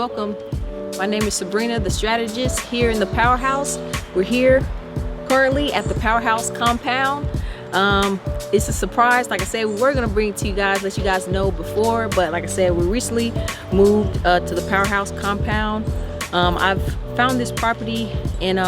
welcome. My name is Sabrina, the strategist here in the Powerhouse. We're here currently at the Powerhouse compound. It's a surprise. Like I said, we were gonna bring it to you guys, let you guys know before, but like I said, we recently moved to the Powerhouse compound. I've found this property, and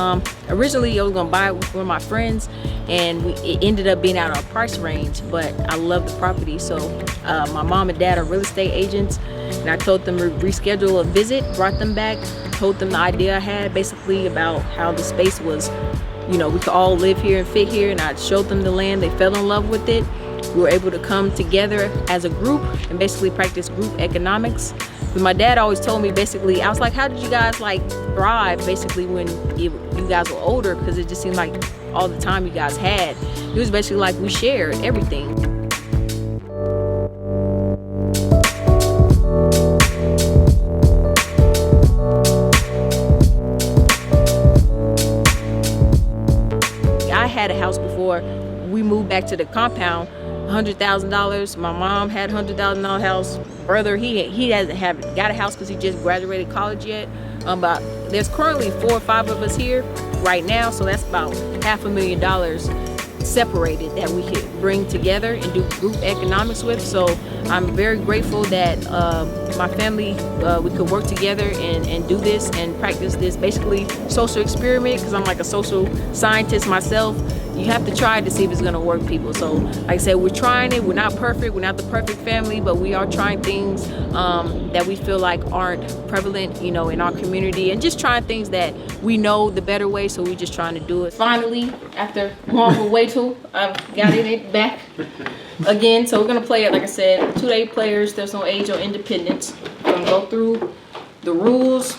originally I was gonna buy it with one of my friends, and it ended up being out of our price range, but I love the property. So my mom and dad are real estate agents, and I told them to reschedule a visit, brought them back, told them the idea I had basically about how the space was, you know, we could all live here and fit here, and I showed them the land. They fell in love with it. We were able to come together as a group and basically practice group economics. But my dad always told me, basically, I was like, how did you guys like thrive basically when you guys were older? Because it just seemed like all the time you guys had. It was basically like we shared everything. I had a house before we moved back to the compound, $100,000. My mom had $100,000 house. Brother, he hasn't got a house because he just graduated college yet. But there's currently 4 or 5 of us here right now, so that's about $500,000 separated that we could bring together and do group economics with. So I'm very grateful that my family, we could work together and do this and practice this basically social experiment, because I'm like a social scientist myself. You have to try to see if it's gonna work, people. So like I said, we're trying it. We're not perfect. We're not the perfect family, but we are trying things that we feel like aren't prevalent, you know, in our community, and just trying things that we know the better way. So we're just trying to do it. Finally, after long waiting, I've got it back again. So we're gonna play it, like I said, 2-day players. There's no age or independence. We're gonna go through the rules,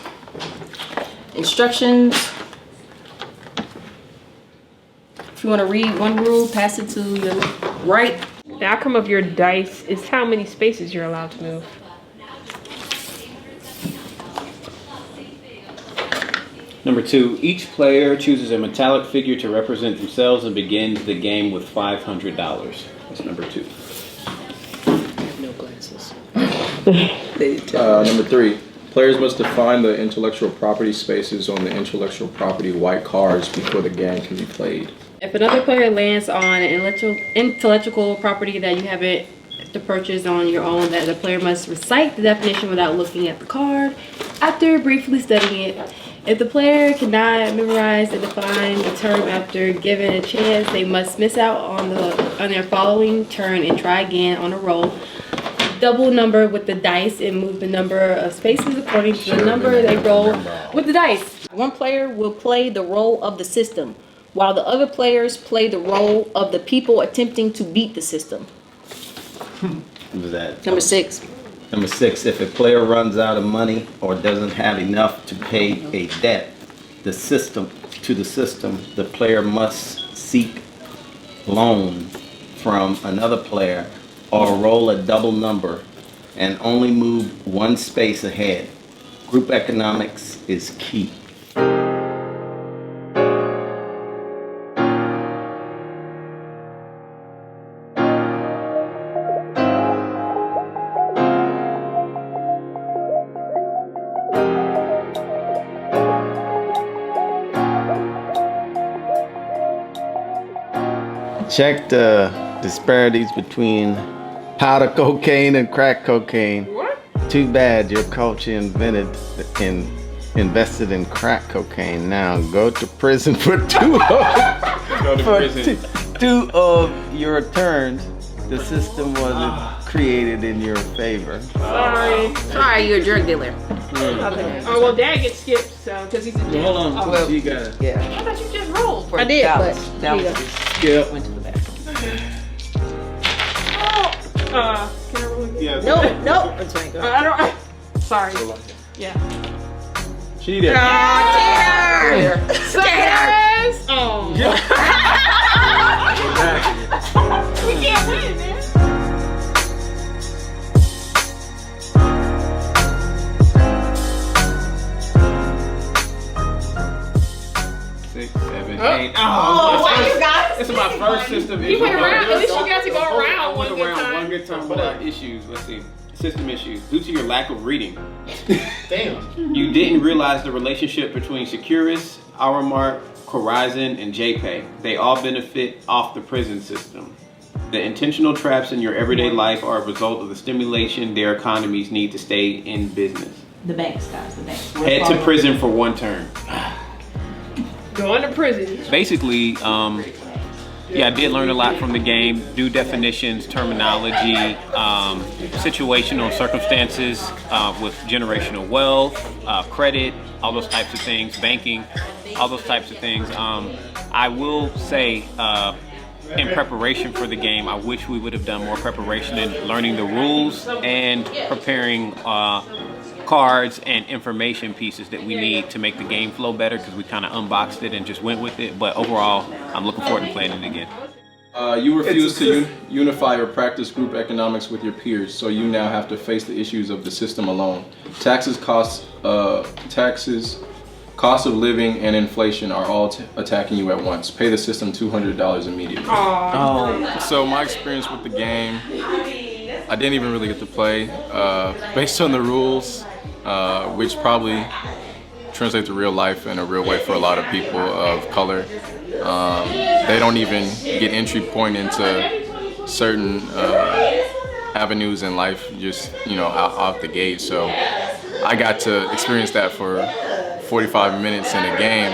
instructions. If you want to read one rule, pass it to your right. The outcome of your dice is how many spaces you're allowed to move. Number 2, each player chooses a metallic figure to represent themselves and begins the game with $500. That's number 2. No glasses. Number 3, players must define the intellectual property spaces on the intellectual property white cards before the game can be played. If another player lands on an intellectual property that you haven't to purchase on your own, that the player must recite the definition without looking at the card after briefly studying it. If the player cannot memorize and define the term after given a chance, they must miss out on their following turn and try again on a roll. Double number with the dice and move the number of spaces according to the number they roll with the dice. One player will play the role of the system, while the other players play the role of the people attempting to beat the system. What was that? Number 6. Number 6, if a player runs out of money or doesn't have enough to pay a debt, the player must seek loan from another player or roll a double number and only move 1 space ahead. Group economics is key. Check the disparities between powder cocaine and crack cocaine. What? Too bad your culture invested in crack cocaine. Now go to prison for two of your turns. The system wasn't created in your favor. Sorry, you're a drug dealer. Okay. Oh, well, Dad gets skipped, so, because he's in jail. Hold on, well, you got it. Yeah. I thought you just rolled. I did, but That here you was go. Skip. went to the back. Can I roll again? Yeah. No, that's fine. Go ahead. I don't. Sorry. Yeah. Cheater. Suckers! Oh. We can't win, man. Oh, why you guys? This is my first system. You went around. At least you got to go around one good time. One good time without issues. Let's see. system issues due to your lack of reading. Damn. You didn't realize the relationship between Securus, Aramark, Corizon, and JPay. They all benefit off the prison system. The intentional traps in your everyday life are a result of the stimulation their economies need to stay in business. The banks, guys, the banks. Head to prison for one term. Going to prison. Basically, yeah, I did learn a lot from the game. New definitions, terminology, situational circumstances with generational wealth, credit, all those types of things, banking, all those types of things. I will say, in preparation for the game, I wish we would have done more preparation in learning the rules and preparing cards and information pieces that we need to make the game flow better, because we kind of unboxed it and just went with it. But overall, I'm looking forward to playing it again. You refuse to unify or practice group economics with your peers, so you now have to face the issues of the system alone. Taxes, cost of living, and inflation are all attacking you at once. Pay the system $200 immediately. So my experience with the game, I didn't even really get to play. Based on the rules, which probably translate to real life in a real way for a lot of people of color. They don't even get entry point into certain avenues in life, just out the gate. So I got to experience that for 45 minutes in a game,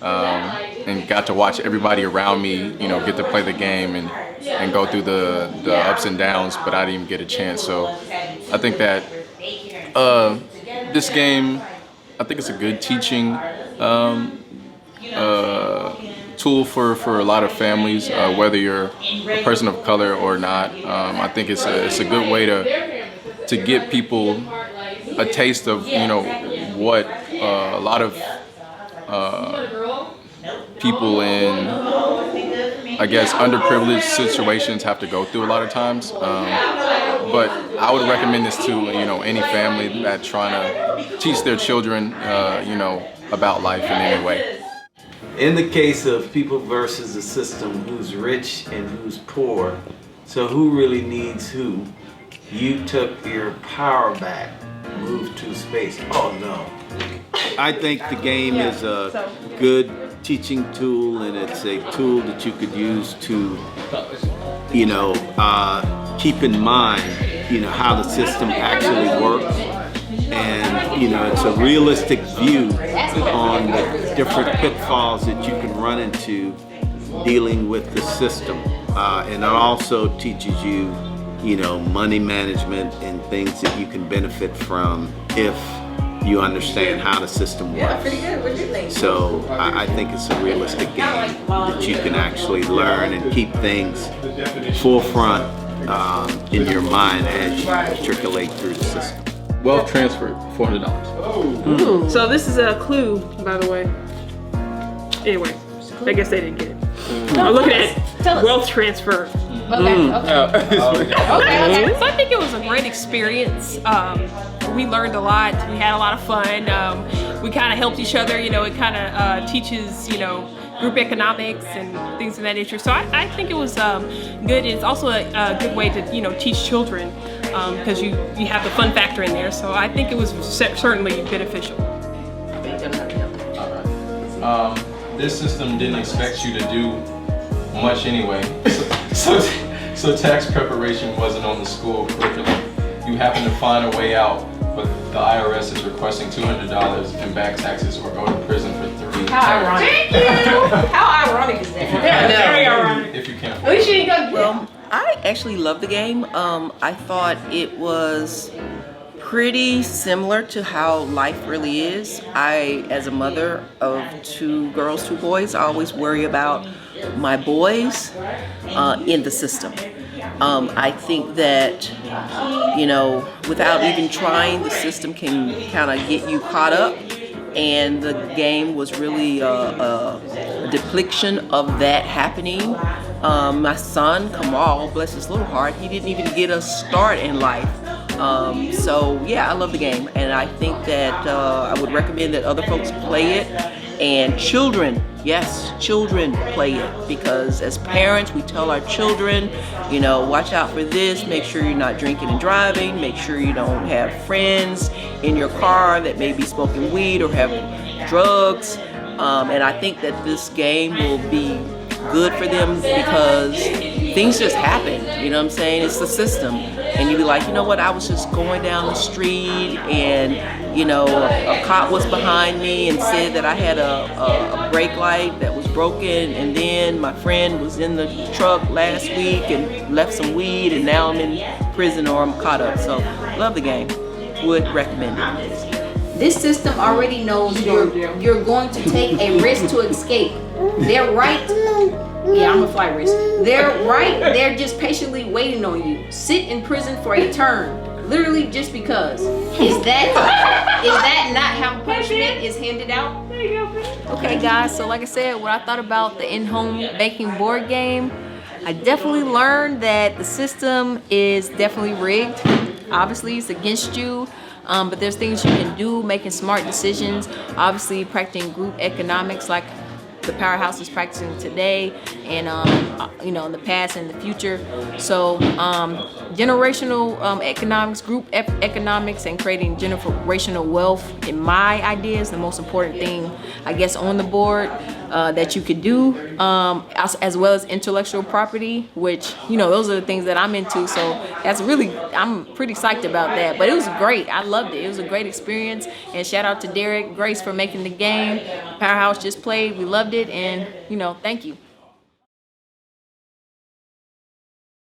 and got to watch everybody around me, get to play the game and go through the ups and downs, but I didn't even get a chance. So I think that this game, I think it's a good teaching tool for a lot of families, whether you're a person of color or not. I think it's a good way to get people a taste of what a lot of people in, I guess, underprivileged situations have to go through a lot of times. But I would recommend this to any family that's trying to teach their children about life in any way. In the case of people versus the system, who's rich and who's poor, so who really needs who? You took your power back, moved to space. Oh no. I think the game is a good teaching tool, and it's a tool that you could use to, keep in mind, how the system actually works. And, it's a realistic view on the different pitfalls that you can run into dealing with the system. And it also teaches you, money management and things that you can benefit from if you understand how the system works. Yeah, pretty good. What do you think? So I think it's a realistic game that you can actually learn and keep things forefront in your mind as you matriculate through the system. Wealth transfer, $400. So this is a clue, by the way. Anyway, I guess they didn't get it. I'm looking at wealth transfer. Okay. Okay. So I think it was a great experience. We learned a lot. We had a lot of fun. We kind of helped each other. It kind of teaches, group economics and things of that nature. So I think it was good. It's also a good way to, teach children because you have the fun factor in there. So I think it was certainly beneficial. This system didn't expect you to do much anyway. So tax preparation wasn't on the school curriculum. You happened to find a way out, but the IRS is requesting $200 in back taxes or go to prison for 3 How ironic. How ironic is that? Very ironic. if you can't. At least you didn't go. Well, I actually loved the game. I thought it was pretty similar to how life really is. I, as a mother of 2 girls, 2 boys, I always worry about my boys in the system. I think that, without even trying, the system can kind of get you caught up. And the game was really a depiction of that happening. My son, Kamal, bless his little heart, he didn't even get a start in life. So yeah, I love the game, and I think that I would recommend that other folks play it, and children yes, children play it, because as parents, we tell our children, you know, watch out for this, make sure you're not drinking and driving, make sure you don't have friends in your car that may be smoking weed or have drugs. And I think that this game will be good for them because things just happen, you know what I'm saying? It's the system. And you be like, you know what, I was just going down the street and, you know, a cop was behind me and said that I had a brake light that was broken, and then my friend was in the truck last week and left some weed, and now I'm in prison or I'm caught up. So, love the game. Would recommend it. This system already knows you're going to take a risk to escape. They're right. Yeah, I'm a flight risk. They're right. They're just patiently waiting on you. Sit in prison for a term. Literally just because. Is that not how punishment is handed out? Okay guys, so like I said, what I thought about the in-home baking board game, I definitely learned that the system is definitely rigged. Obviously it's against you, but there's things you can do, making smart decisions, obviously practicing group economics like the Powerhouse is practicing today, and you know, in the past and the future. So generational economics, group economics, and creating generational wealth, in my idea, is the most important thing, I guess, on the board that you could do, as well as intellectual property, which, you know, those are the things that I'm into. So that's really, I'm pretty psyched about that. But it was great. I loved it. It was a great experience. And shout out to Derrick, Grace, for making the game. Powerhouse just played. We loved it. And, you know, thank you.